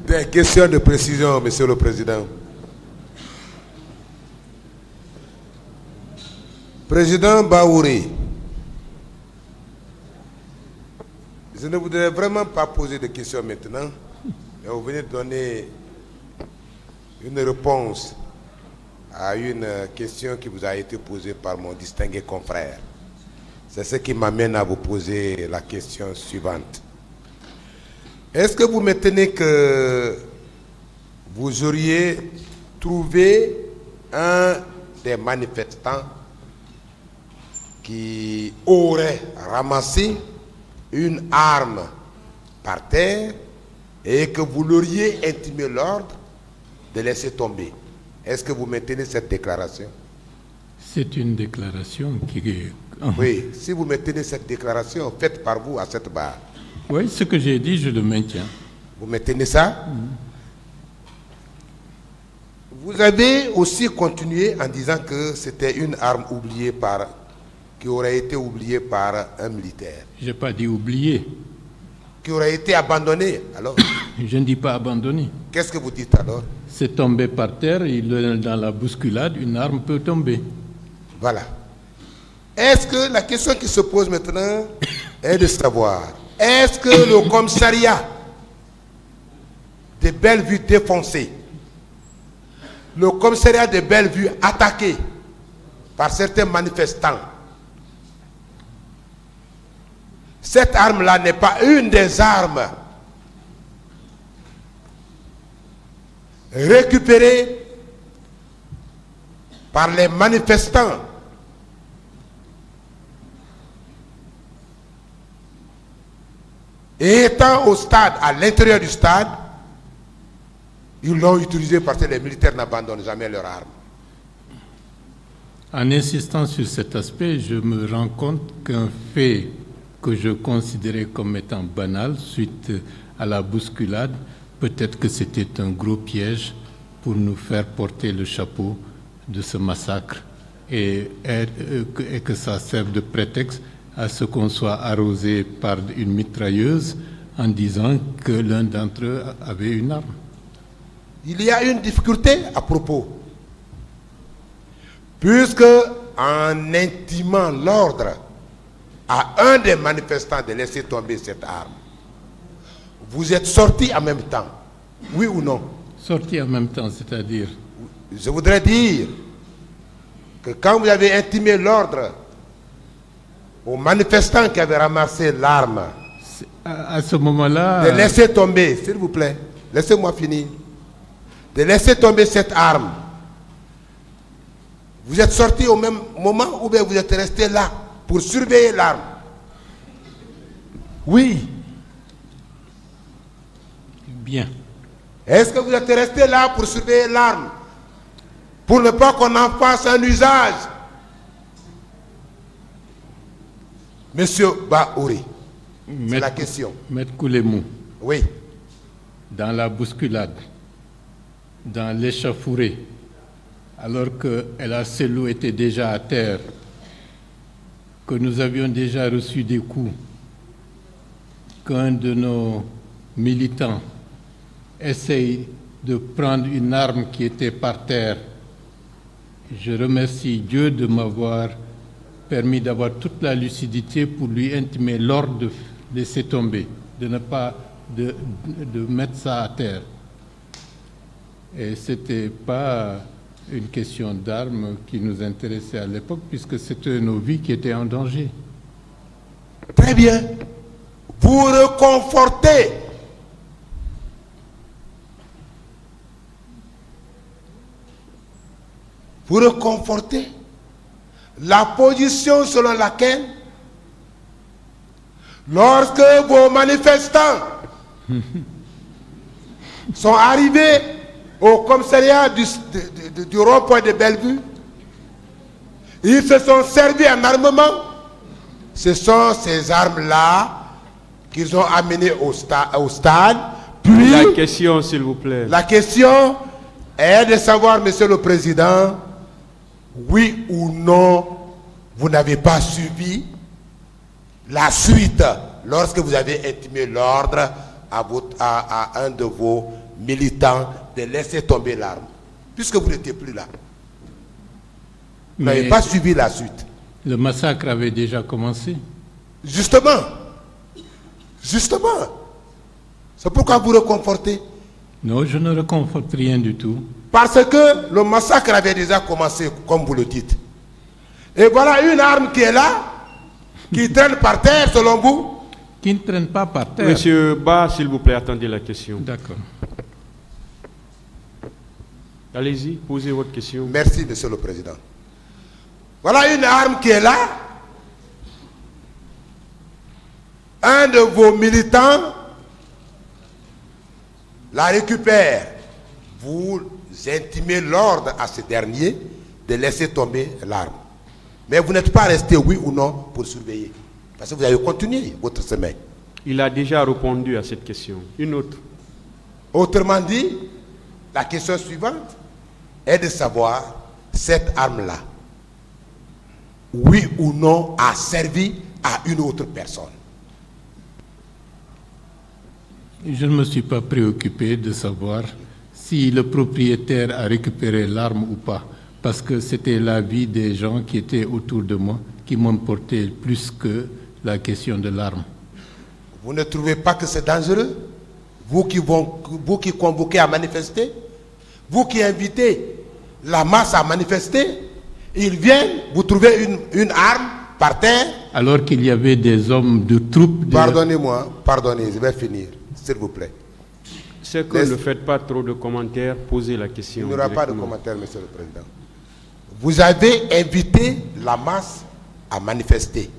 Des questions de précision, Monsieur le Président. Président Baouri, je ne voudrais vraiment pas poser de questions maintenant, mais vous venez de donner une réponse à une question qui vous a été posée par mon distingué confrère. C'est ce qui m'amène à vous poser la question suivante. Est-ce que vous maintenez que vous auriez trouvé un des manifestants qui aurait ramassé une arme par terre et que vous l'auriez intimé l'ordre de laisser tomber? Est-ce que vous maintenez cette déclaration? C'est une déclaration qui est... Oui, si vous maintenez cette déclaration faite par vous à cette barre. Oui, ce que j'ai dit, je le maintiens. Vous maintenez ça? Vous avez aussi continué en disant que c'était une arme oubliée qui aurait été oubliée par un militaire. Je n'ai pas dit oublié. Qui aurait été abandonnée, alors? Je ne dis pas abandonné. Qu'est-ce que vous dites alors? C'est tombé par terre, dans la bousculade, une arme peut tomber. Voilà. Est-ce que la question qui se pose maintenant est de savoir, est-ce que le commissariat de Bellevue défoncé, le commissariat de Bellevue attaqué par certains manifestants, cette arme-là n'est pas une des armes récupérées par les manifestants et étant au stade, à l'intérieur du stade, ils l'ont utilisé parce que les militaires n'abandonnent jamais leurs armes. En insistant sur cet aspect, je me rends compte qu'un fait que je considérais comme étant banal suite à la bousculade, peut-être que c'était un gros piège pour nous faire porter le chapeau de ce massacre et que ça serve de prétexte à ce qu'on soit arrosé par une mitrailleuse en disant que l'un d'entre eux avait une arme. Il y a une difficulté à propos. Puisque en intimant l'ordre à un des manifestants de laisser tomber cette arme, vous êtes sortis en même temps, oui ou non? Sortis en même temps, c'est-à-dire? Je voudrais dire que quand vous avez intimé l'ordre aux manifestants qui avaient ramassé l'arme, à ce moment-là... de laisser tomber, s'il vous plaît, laissez-moi finir, de laisser tomber cette arme, vous êtes sortis au même moment ou bien vous êtes restés là pour surveiller l'arme? Oui. Bien. Est-ce que vous êtes restés là pour surveiller l'arme, pour ne pas qu'on en fasse un usage? Monsieur Baouri, c'est la question. Maître Koulemou. Oui. Dans la bousculade, dans l'échauffourée, alors que El Arcelou était déjà à terre, que nous avions déjà reçu des coups, qu'un de nos militants essaye de prendre une arme qui était par terre. Je remercie Dieu de m'avoir permis d'avoir toute la lucidité pour lui intimer l'ordre de laisser tomber, de ne pas de mettre ça à terre. Et ce n'était pas une question d'armes qui nous intéressait à l'époque, puisque c'était nos vies qui étaient en danger. Très bien. Vous reconfortez. Vous reconfortez la position selon laquelle, lorsque vos manifestants sont arrivés au commissariat du rond-point de Bellevue, ils se sont servis en armement. Ce sont ces armes-là qu'ils ont amenées au stade. Puis, la question, s'il vous plaît. La question est de savoir, Monsieur le Président, oui ou non, vous n'avez pas suivi la suite lorsque vous avez intimé l'ordre à un de vos militants de laisser tomber l'arme, puisque vous n'étiez plus là. Vous n'avez pas suivi la suite. Le massacre avait déjà commencé. Justement. C'est pourquoi vous reconfortez. Non, je ne reconforte rien du tout. Parce que le massacre avait déjà commencé, comme vous le dites. Et voilà une arme qui est là, qui traîne par terre, selon vous. Qui ne traîne pas par terre. Monsieur Ba, s'il vous plaît, attendez la question. D'accord. Allez-y, posez votre question. Merci, Monsieur le Président. Voilà une arme qui est là. Un de vos militants la récupère. Vous intimez l'ordre à ce dernier de laisser tomber l'arme. Mais vous n'êtes pas resté, oui ou non, pour surveiller. Parce que vous avez continué votre semaine. Il a déjà répondu à cette question. Une autre. Autrement dit, la question suivante est de savoir cette arme-là, oui ou non, a servi à une autre personne. Je ne me suis pas préoccupé de savoir si le propriétaire a récupéré l'arme ou pas, parce que c'était l'avis des gens qui étaient autour de moi qui m'importait plus que la question de l'arme. Vous ne trouvez pas que c'est dangereux? Vous qui convoquez à manifester, vous qui invitez la masse à manifester, ils viennent, vous trouvez une arme par terre. Alors qu'il y avait des hommes de troupes... Pardonnez-moi, pardonnez, je vais finir, s'il vous plaît. C'est que ne faites pas trop de commentaires, posez la question. Il n'y aura pas de commentaires, Monsieur le Président. Vous avez invité la masse à manifester.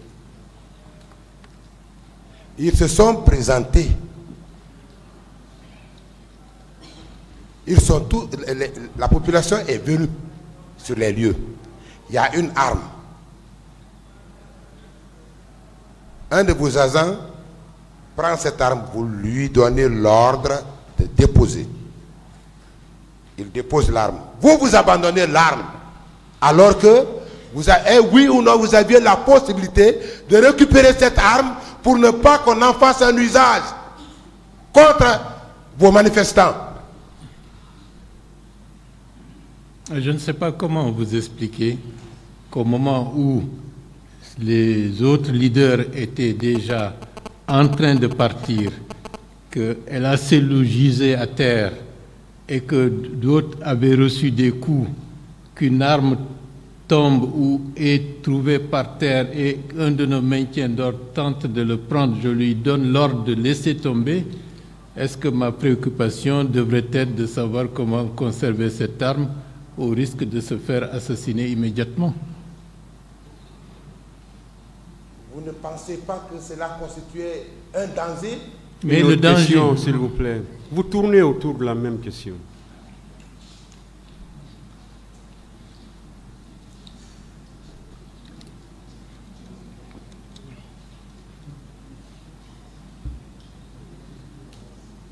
Ils se sont présentés. Ils sont tous, la population est venue sur les lieux. Il y a une arme. Un de vos agents prend cette arme, vous lui donnez l'ordre de déposer. Il dépose l'arme. Vous abandonnez l'arme. Alors que, oui ou non, vous aviez la possibilité de récupérer cette arme pour ne pas qu'on en fasse un usage contre vos manifestants. Je ne sais pas comment vous expliquer qu'au moment où les autres leaders étaient déjà en train de partir, que El Selou gisait à terre et que d'autres avaient reçu des coups, qu'une arme tombe ou est trouvée par terre et un de nos maintiens d'ordre tente de le prendre, je lui donne l'ordre de laisser tomber. Est-ce que ma préoccupation devrait être de savoir comment conserver cette arme au risque de se faire assassiner immédiatement? Vous ne pensez pas que cela constituait un danger? Mais le danger, s'il vous plaît. Vous tournez autour de la même question.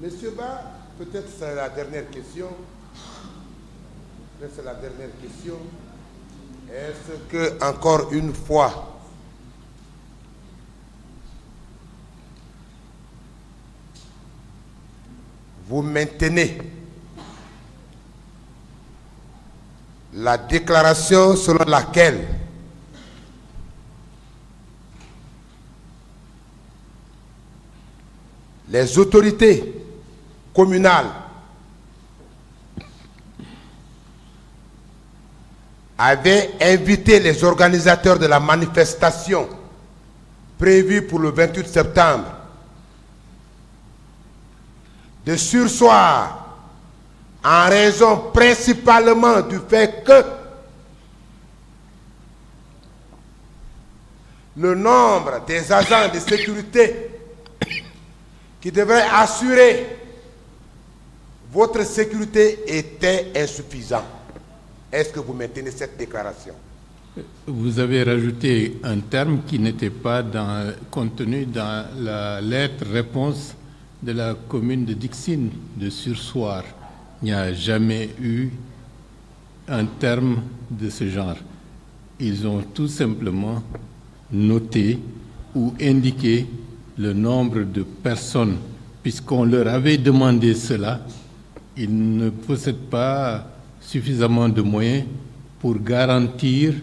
Monsieur Ba, peut-être c'est la dernière question. Peut-être c'est la dernière question. Est-ce que, encore une fois, vous maintenez la déclaration selon laquelle les autorités communales avaient invité les organisateurs de la manifestation prévue pour le 28 septembre de surseoir en raison principalement du fait que le nombre des agents de sécurité qui devraient assurer votre sécurité était insuffisant. Est-ce que vous maintenez cette déclaration? vous avez rajouté un terme qui n'était pas contenu dans la lettre-réponse de la commune de Dixine, de surseoir. Il n'y a jamais eu un terme de ce genre. Ils ont tout simplement noté ou indiqué le nombre de personnes, puisqu'on leur avait demandé cela, ils ne possèdent pas suffisamment de moyens pour garantir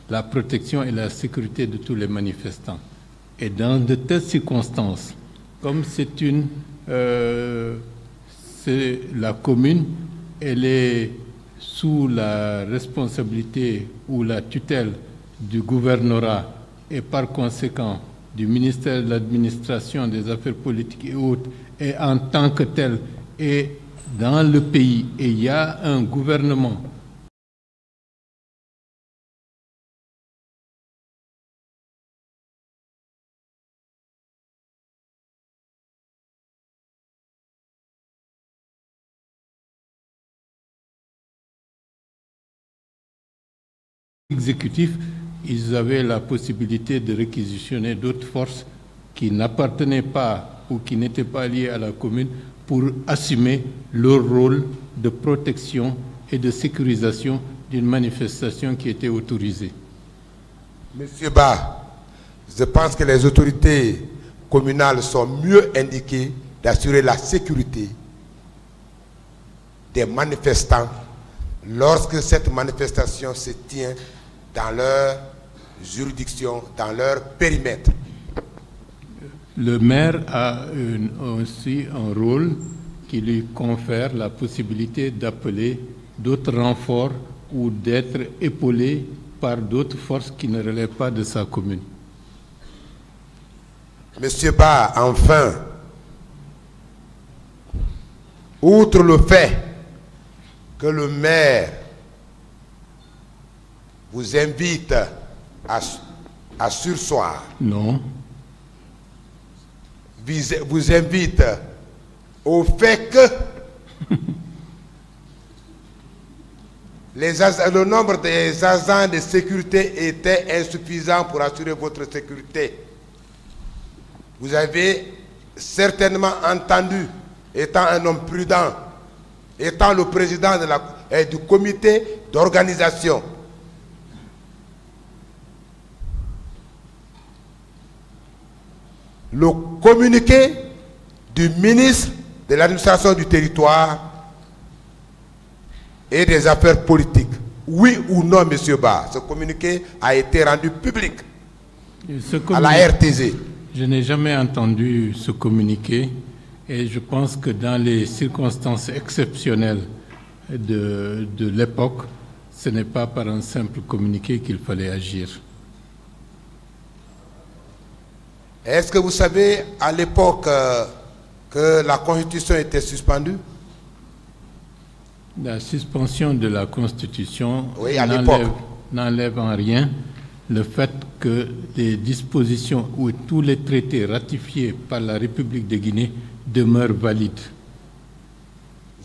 la protection et la sécurité de tous les manifestants. Et dans de telles circonstances, comme la commune, elle est sous la responsabilité ou la tutelle du gouvernorat et par conséquent du ministère de l'Administration, des Affaires politiques et autres, et en tant que tel est dans le pays, et il y a un gouvernement exécutif, ils avaient la possibilité de réquisitionner d'autres forces qui n'appartenaient pas ou qui n'étaient pas liées à la commune pour assumer leur rôle de protection et de sécurisation d'une manifestation qui était autorisée. Monsieur Ba, je pense que les autorités communales sont mieux indiquées d'assurer la sécurité des manifestants lorsque cette manifestation se tient dans leur juridiction, dans leur périmètre. Le maire a aussi un rôle qui lui confère la possibilité d'appeler d'autres renforts ou d'être épaulé par d'autres forces qui ne relèvent pas de sa commune. Monsieur Ba, enfin, outre le fait que le maire vous invite à surseoir. Non. Vous invite au fait que le nombre des agents de sécurité était insuffisant pour assurer votre sécurité. Vous avez certainement entendu, étant un homme prudent, étant le président du comité d'organisation, le communiqué du ministre de l'administration du territoire et des affaires politiques. Oui ou non, monsieur Ba, ce communiqué a été rendu public à la RTZ. Je n'ai jamais entendu ce communiqué et je pense que dans les circonstances exceptionnelles de l'époque, ce n'est pas par un simple communiqué qu'il fallait agir. Est-ce que vous savez à l'époque que la Constitution était suspendue? La suspension de la Constitution oui, n'enlève en rien le fait que les dispositions ou tous les traités ratifiés par la République de Guinée demeurent valides.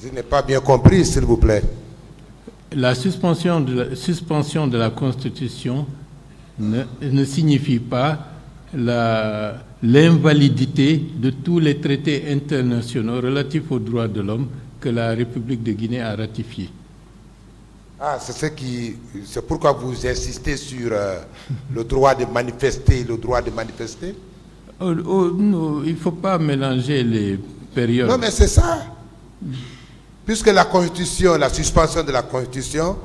Je n'ai pas bien compris, s'il vous plaît. La suspension de la Constitution ne signifie pas l'invalidité de tous les traités internationaux relatifs aux droits de l'homme que la République de Guinée a ratifiés. Ah, c'est pourquoi vous insistez sur le droit de manifester, le droit de manifester? Non, il ne faut pas mélanger les périodes. Non, mais c'est ça. Puisque la Constitution, la suspension de la Constitution,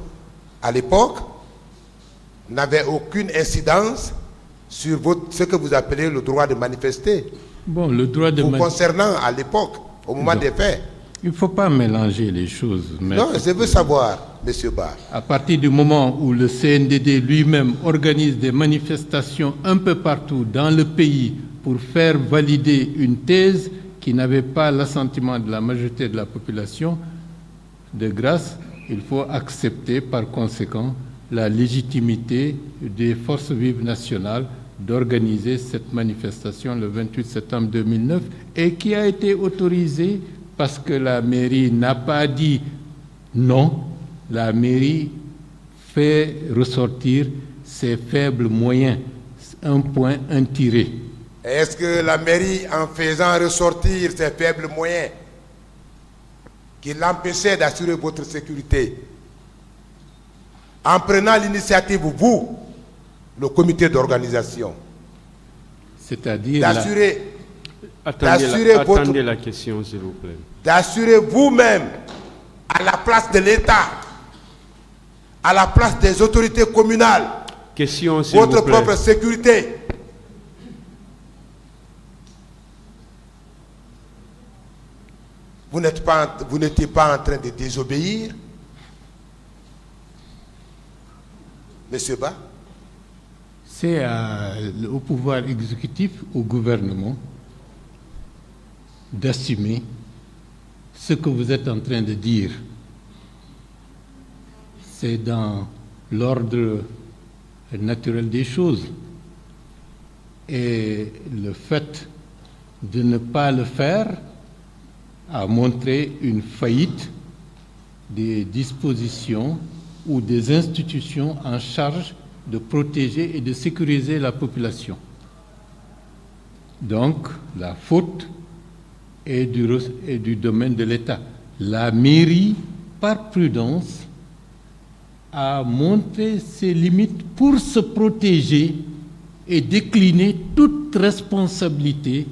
à l'époque, n'avait aucune incidence sur ce que vous appelez le droit de manifester. Bon, le droit de concernant à l'époque, au moment des faits. Il ne faut pas mélanger les choses. Non, je veux savoir, monsieur Ba. À partir du moment où le CNDD lui-même organise des manifestations un peu partout dans le pays pour faire valider une thèse qui n'avait pas l'assentiment de la majorité de la population, de grâce, il faut accepter par conséquent la légitimité des forces vives nationales d'organiser cette manifestation le 28 septembre 2009 et qui a été autorisée parce que la mairie n'a pas dit non. La mairie fait ressortir ses faibles moyens, un point, un tiré. Est-ce que la mairie, en faisant ressortir ses faibles moyens, qui l'empêchaient d'assurer votre sécurité, en prenant l'initiative, vous, le comité d'organisation, c'est-à-dire d'assurer Attendez la question, s'il vous plaît. D'assurer vous-même, à la place de l'État, à la place des autorités communales, Question, s'il vous plaît. votre propre sécurité. Vous n'étiez pas en train de désobéir, Monsieur Ba? C'est au pouvoir exécutif, au gouvernement, d'assumer ce que vous êtes en train de dire. C'est dans l'ordre naturel des choses. Et le fait de ne pas le faire a montré une faillite des dispositions ou des institutions en charge de protéger et de sécuriser la population. Donc, la faute est du domaine de l'État. La mairie, par prudence, a montré ses limites pour se protéger et décliner toute responsabilité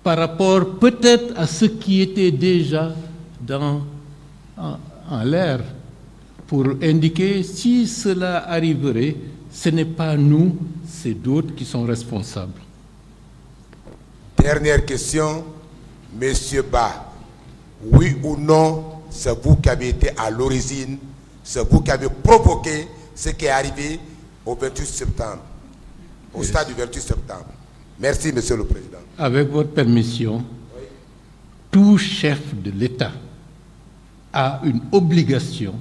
par rapport peut-être à ce qui était déjà en l'air, pour indiquer si cela arriverait, ce n'est pas nous, c'est d'autres qui sont responsables. Dernière question, Monsieur Ba. Oui ou non, c'est vous qui avez été à l'origine, c'est vous qui avez provoqué ce qui est arrivé au 28 septembre, au stade du 28 septembre. Merci, Monsieur le Président. Avec votre permission, tout chef de l'État a une obligation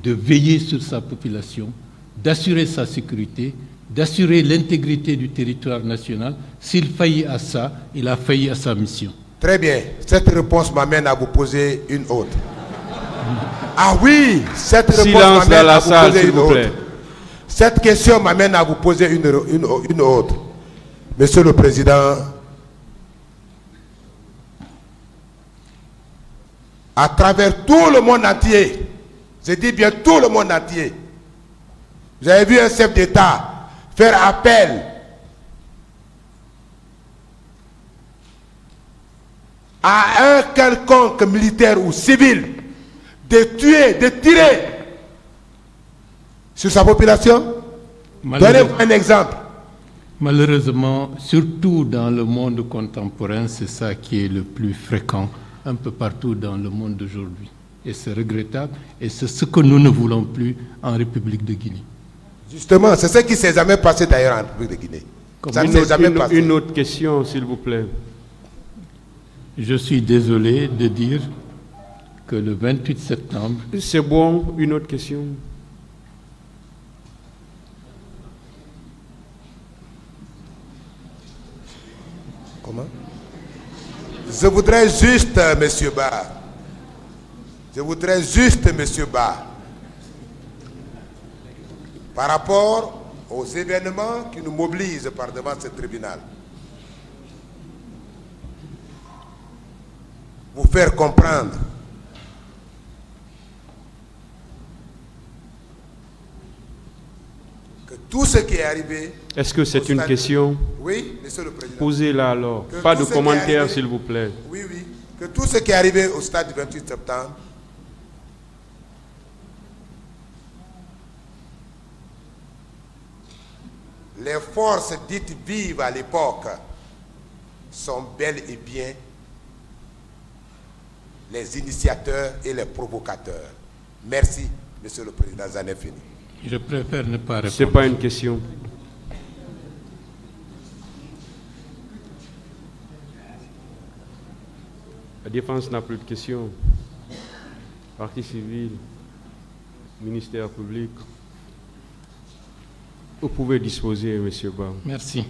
de veiller sur sa population, d'assurer sa sécurité, d'assurer l'intégrité du territoire national. S'il faillit à ça, il a failli à sa mission. Très bien. Cette réponse m'amène à vous poser une autre. Ah oui, cette réponse m'amène à vous poser une autre. Cette question m'amène à vous poser une autre. Monsieur le Président, à travers tout le monde entier, je dis bien tout le monde entier, vous avez vu un chef d'État faire appel à un quelconque militaire ou civil de tuer, de tirer sur sa population? Donnez-moi un exemple. Malheureusement, surtout dans le monde contemporain, c'est ça qui est le plus fréquent un peu partout dans le monde d'aujourd'hui. Et c'est regrettable, et c'est ce que nous ne voulons plus en République de Guinée. Justement, c'est ce qui ne s'est jamais passé d'ailleurs en République de Guinée. Ça ne s'est jamais passé. Une autre question, s'il vous plaît. Je suis désolé de dire que le 28 septembre... C'est bon, une autre question. Comment? Je voudrais juste, Monsieur Ba, par rapport aux événements qui nous mobilisent par devant ce tribunal, vous faire comprendre que tout ce qui est arrivé... Est-ce que c'est une question? Oui, Monsieur le Président. Posez-la alors. Pas de commentaires, s'il vous plaît. Oui, oui. Que tout ce qui est arrivé au stade du 28 septembre, les forces dites vives à l'époque sont bel et bien les initiateurs et les provocateurs. Merci, Monsieur le Président. J'en ai fini. Je préfère ne pas répondre. Ce n'est pas une question. La défense n'a plus de questions. Partie civile, ministère public. Vous pouvez disposer, Monsieur Ba. Merci.